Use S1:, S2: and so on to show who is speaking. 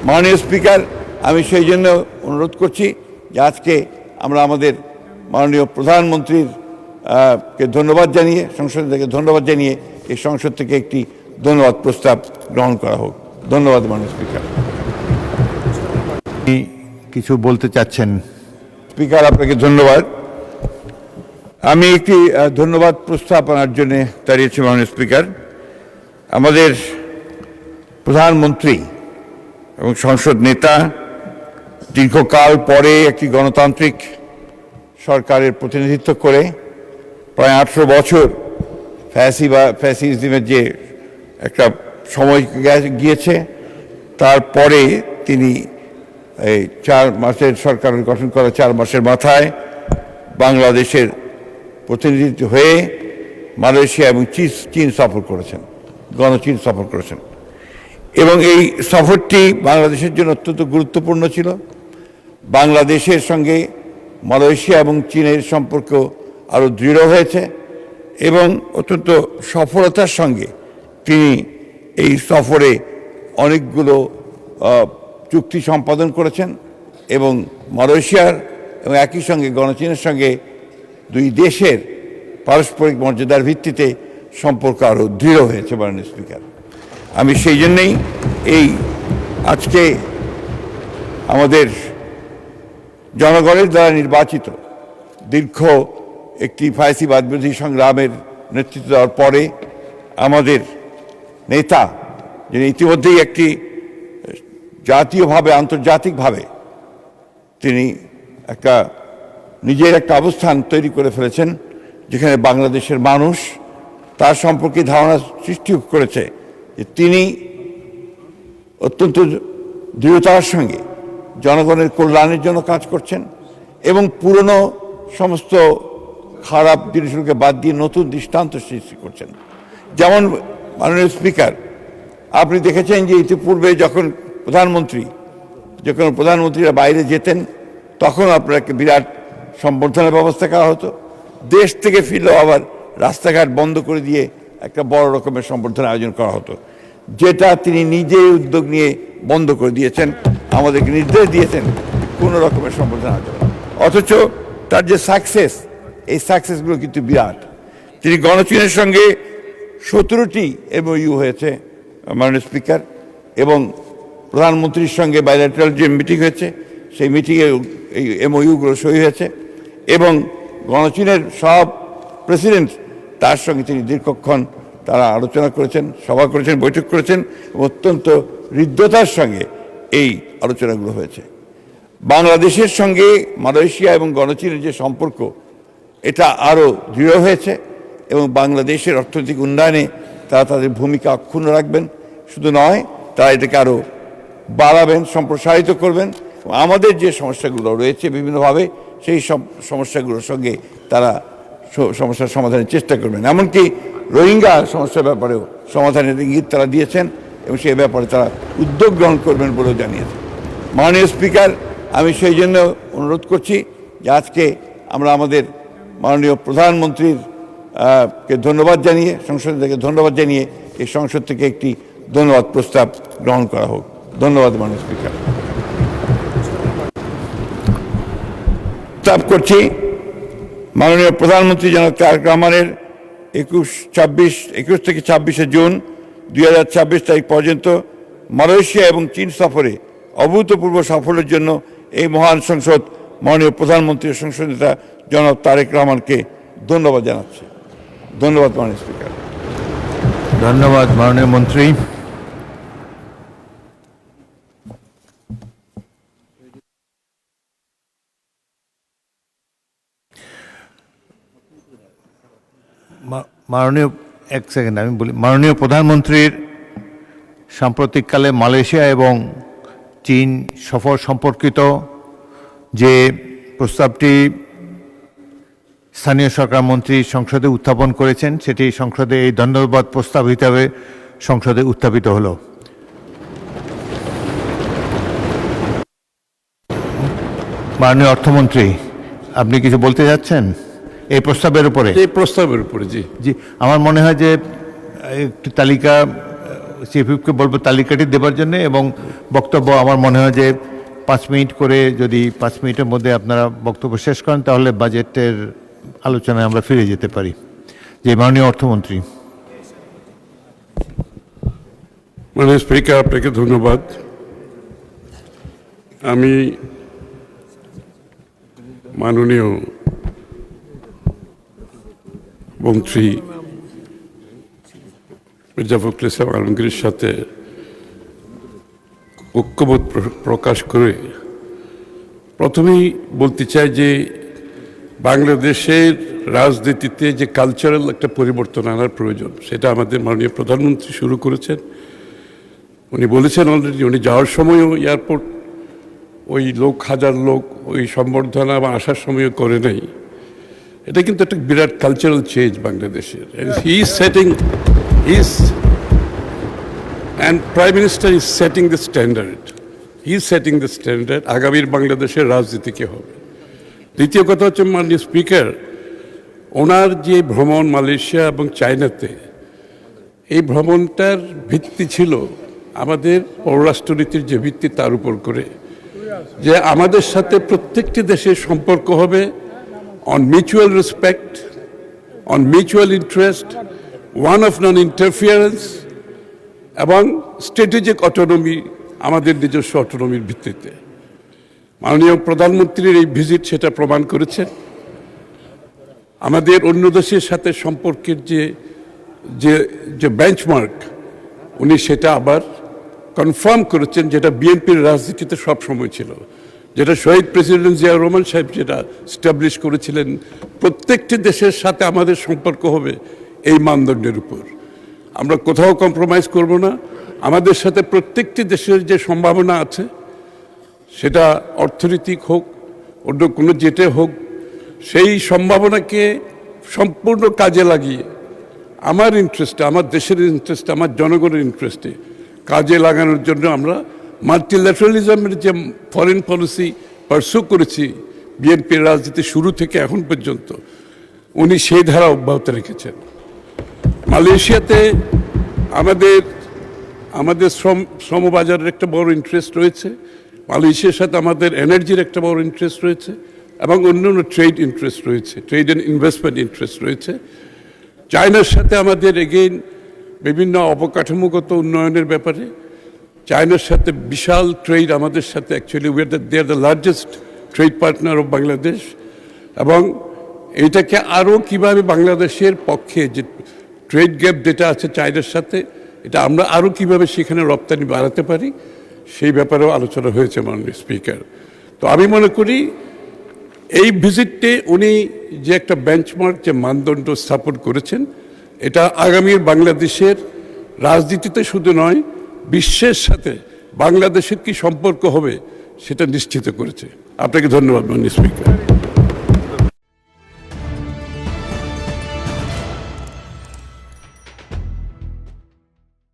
S1: মাননীয় স্পিকার, আমি সেই জন্য অনুরোধ করছি যে আজকে আমরা আমাদের মাননীয় প্রধানমন্ত্রীর কে ধন্যবাদ জানিয়ে, সংসদ থেকে ধন্যবাদ জানিয়ে এই সংসদ থেকে একটি ধন্যবাদ প্রস্তাব গ্রহণ করা হোক। ধন্যবাদ মাননীয় স্পিকার।
S2: কিছু বলতে চাচ্ছেন?
S1: স্পিকার, আপনাকে ধন্যবাদ। আমি একটি ধন্যবাদ প্রস্তাব আনার জন্য দাঁড়িয়েছি মাননীয় স্পিকার। আমাদের প্রধানমন্ত্রী এবং সংসদ নেতা দীর্ঘকাল পরে একটি গণতান্ত্রিক সরকারের প্রতিনিধিত্ব করে প্রায় 18 বছর ফ্যাসিজমের যে একটা সময় গিয়েছে, তারপরে তিনি এই 4 মাসের সরকার গঠন করা 4 মাসের মাথায় বাংলাদেশের প্রতিনিধিত্ব হয়ে মালয়েশিয়া এবং চীন সফর করেছেন, গণচীন সফর করেছেন। এবং এই সফরটি বাংলাদেশের জন্য অত্যন্ত গুরুত্বপূর্ণ ছিল। বাংলাদেশের সঙ্গে মালয়েশিয়া এবং চীনের সম্পর্ক আরও দৃঢ় হয়েছে এবং অত্যন্ত সফলতার সঙ্গে তিনি এই সফরে অনেকগুলো চুক্তি সম্পাদন করেছেন এবং মালয়েশিয়ার এবং একই সঙ্গে গণচীনের সঙ্গে দুই দেশের পারস্পরিক মর্যাদার ভিত্তিতে সম্পর্ক আরও দৃঢ় হয়েছে। মাননীয় স্পিকার, আমি সেই জন্যেই এই আজকে আমাদের জনগণের দ্বারা নির্বাচিত দীর্ঘ একটি ফ্যাসিবাদ বিরোধী সংগ্রামের নেতৃত্ব দেওয়ার পরে আমাদের নেতা, যিনি ইতিমধ্যেই একটি জাতীয়ভাবে আন্তর্জাতিকভাবে তিনি নিজের একটা অবস্থান তৈরি করে ফেলেছেন, যেখানে বাংলাদেশের মানুষ তার সম্পর্কে ধারণা সৃষ্টি করেছে যে তিনি অত্যন্ত দৃঢ়তার সঙ্গে জনগণের কল্যাণের জন্য কাজ করছেন এবং পুরনো সমস্ত খারাপ জিনিসগুলোকে বাদ দিয়ে নতুন দৃষ্টান্ত সৃষ্টি করছেন। যেমন মাননীয় স্পিকার, আপনি দেখেছেন যে ইতিপূর্বে যখন প্রধানমন্ত্রীরা বাইরে যেতেন তখন আপনাকে বিরাট সম্বর্ধনার ব্যবস্থা করা হতো। দেশ থেকে ফিরলেও আবার রাস্তাঘাট বন্ধ করে দিয়ে একটা বড় রকমের সম্বর্ধনা আয়োজন করা হতো, যেটা তিনি নিজেই উদ্যোগ নিয়ে বন্ধ করে দিয়েছেন, আমাদেরকে নির্দেশ দিয়েছেন কোনো রকমের সম্বর্ধনা হবে না। অথচ তার যে সাকসেস, এই সাকসেসগুলো কিন্তু বিরাট। তিনি গণচীনের সঙ্গে 17টি MOU হয়েছে মাননীয় স্পিকার, এবং প্রধানমন্ত্রীর সঙ্গে বাইল্যাটারাল যে মিটিং হয়েছে সেই মিটিংয়ে এই MOUগুলো সই হয়েছে এবং গণচীনের সব প্রেসিডেন্ট তার সঙ্গে তিনি দীর্ঘক্ষণ তারা আলোচনা করেছেন, সভা করেছেন, বৈঠক করেছেন এবং অত্যন্ত হৃদ্যতার সঙ্গে এই আলোচনাগুলো হয়েছে। বাংলাদেশের সঙ্গে মালয়েশিয়া এবং গণচীনের যে সম্পর্ক, এটা আরও দৃঢ় হয়েছে এবং বাংলাদেশের অর্থনৈতিক উন্নয়নে তারা তাদের ভূমিকা অক্ষুণ্ণ রাখবেন। শুধু নয়, তারা এটাকে আরও বাড়াবেন, সম্প্রসারিত করবেন। আমাদের যে সমস্যাগুলো রয়েছে বিভিন্নভাবে, সেই সব সমস্যাগুলোর সঙ্গে তারা সমস্যার সমাধানের চেষ্টা করবেন। এমনকি রোহিঙ্গা সমস্যার ব্যাপারেও সমাধানের ইঙ্গিত তারা দিয়েছেন এবং সেই ব্যাপারে তারা উদ্যোগ গ্রহণ করবেন বলেও জানিয়েছেন। মাননীয় স্পিকার, আমি সেই জন্য অনুরোধ করছি যে আজকে আমরা আমাদের মাননীয় প্রধানমন্ত্রীর কে ধন্যবাদ জানিয়ে, সংসদ থেকে ধন্যবাদ জানিয়ে এই সংসদ থেকে একটি ধন্যবাদ প্রস্তাব গ্রহণ করা হোক। ধন্যবাদ মাননীয় স্পিকার। প্রস্তাব করছি মাননীয় প্রধানমন্ত্রী জনাব তারেক রহমানের 21 থেকে 26 জুন 2026 তারিখ পর্যন্ত মালয়েশিয়া এবং চীন সফরে অভূতপূর্ব সাফল্যের জন্য এই মহান সংসদ মাননীয় প্রধানমন্ত্রী ও সংসদ নেতা জনাব তারেক রহমানকে ধন্যবাদ জানাচ্ছে। ধন্যবাদ মাননীয় স্পিকার।
S2: ধন্যবাদ মাননীয় মন্ত্রী। মাননীয় এক সেকেন্ড আমি বলি, মাননীয় প্রধানমন্ত্রীর সাম্প্রতিককালে মালয়েশিয়া এবং চীন সফর সম্পর্কিত যে প্রস্তাবটি স্থানীয় সরকার মন্ত্রী সংসদে উত্থাপন করেছেন, সেটি সংসদে এই ধন্যবাদ প্রস্তাব হিসাবে সংসদে উত্থাপিত হলো। মাননীয় অর্থমন্ত্রী, আপনি কিছু বলতে যাচ্ছেন এই প্রস্তাবের উপরে?
S3: এই প্রস্তাবের উপরে জি
S2: জি, আমার মনে হয় যে একটি তালিকা চিফ হুইপকে বলবো তালিকাটি দেবার জন্য, এবং বক্তব্য আমার মনে হয় যে 5 মিনিট করে, যদি 5 মিনিটের মধ্যে আপনারা বক্তব্য শেষ করেন তাহলে বাজেটের আলোচনায় আমরা ফিরে যেতে পারি। যে মাননীয় অর্থমন্ত্রী।
S3: মাননীয় স্পিকার, আপনাকে ধন্যবাদ। আমি মাননীয় মন্ত্রী মির্জা ফখরুল ইসলাম আলমগীরের সাথে ঐক্যমত প্রকাশ করে প্রথমেই বলতে চাই যে বাংলাদেশের রাজনীতিতে যে কালচারাল একটা পরিবর্তন আনার প্রয়োজন, সেটা আমাদের মাননীয় প্রধানমন্ত্রী শুরু করেছেন। উনি বলেছেন অলরেডি, উনি যাওয়ার সময়ও এয়ারপোর্ট ওই হাজার লোক ওই সম্বর্ধনা বা আসার সময়ও করে নাই। এটা কিন্তু একটা বিরাট কালচারাল চেঞ্জ বাংলাদেশের। And Prime Minister is setting the standard. He is setting the standard. আগামীর বাংলাদেশের রাজনীতি কি হবে। দ্বিতীয় কথা হচ্ছে মাননীয় স্পিকার, ওনার যে ভ্রমণ মালয়েশিয়া এবং চায়নাতে, এই ভ্রমণটার ভিত্তি ছিল আমাদের পররাষ্ট্রনীতির যে ভিত্তি তার উপর করে, যে আমাদের সাথে প্রত্যেকটি দেশের সম্পর্ক হবে on mutual respect, on mutual interest, one of non interference এবং স্ট্র্যাটেজিক অটোনমি, আমাদের নিজস্ব অটোনমির ভিত্তিতে। মাননীয় প্রধানমন্ত্রীর এই ভিজিট সেটা প্রমাণ করেছেন। আমাদের অন্য দেশের সাথে সম্পর্কের যে যে যে বেঞ্চমার্ক, উনি সেটা আবার কনফার্ম করেছেন, যেটা বিএনপির রাজনীতিতে সবসময় ছিল, যেটা শহীদ প্রেসিডেন্ট জিয়া রহমান সাহেব যেটা স্টাবলিশ করেছিলেন, প্রত্যেকটি দেশের সাথে আমাদের সম্পর্ক হবে এই মানদণ্ডের উপর। আমরা কোথাও কম্প্রোমাইজ করব না। আমাদের সাথে প্রত্যেকটি দেশের যে সম্ভাবনা আছে, সেটা অর্থনৈতিক হোক, অন্য কোনো জেটে হোক, সেই সম্ভাবনাকে সম্পূর্ণ কাজে লাগিয়ে আমার ইন্টারেস্টে, আমার দেশের ইন্টারেস্টে, আমার জনগণের ইন্টারেস্টে কাজে লাগানোর জন্য আমরা মাল্টিল্যাটারালিজমের যে ফরেন পলিসি পারসু করেছি বিএনপির রাজনীতি শুরু থেকে এখন পর্যন্ত, উনি সেই ধারা অব্যাহত রেখেছেন। মালয়েশিয়াতে আমাদের শ্রমবাজারের একটা বড় ইন্টারেস্ট রয়েছে, মালয়েশিয়ার সাথে আমাদের এনার্জির একটা বড় ইন্টারেস্ট রয়েছে, এবং অন্যান্য ট্রেড ইন্টারেস্ট রয়েছে, ট্রেড অ্যান্ড ইনভেস্টমেন্ট ইন্টারেস্ট রয়েছে। চায়নার সাথে আমাদের এগেইন বিভিন্ন অবকাঠামোগত উন্নয়নের ব্যাপারে, চায়নার সাথে বিশাল ট্রেড আমাদের সাথে, actually they are the largest trade partner of Bangladesh. এবং এইটাকে আরও কীভাবে বাংলাদেশের পক্ষে যে ট্রেড গ্যাপ যেটা আছে চায়নার সাথে, এটা আমরা আরও কীভাবে সেখানে রপ্তানি বাড়াতে পারি, সেই ব্যাপারেও আলোচনা হয়েছে মাননীয় স্পিকার। তো আমি মনে করি এই ভিজিটে উনি যে একটা বেঞ্চমার্ক, যে মানদণ্ড স্থাপন করেছেন, এটা আগামীর বাংলাদেশের রাজনীতিতে শুধু নয়, বিশ্বের সাথে বাংলাদেশের কি সম্পর্ক হবে সেটা নিশ্চিত করেছে। আপনাকে ধন্যবাদ মাননীয় স্পিকার।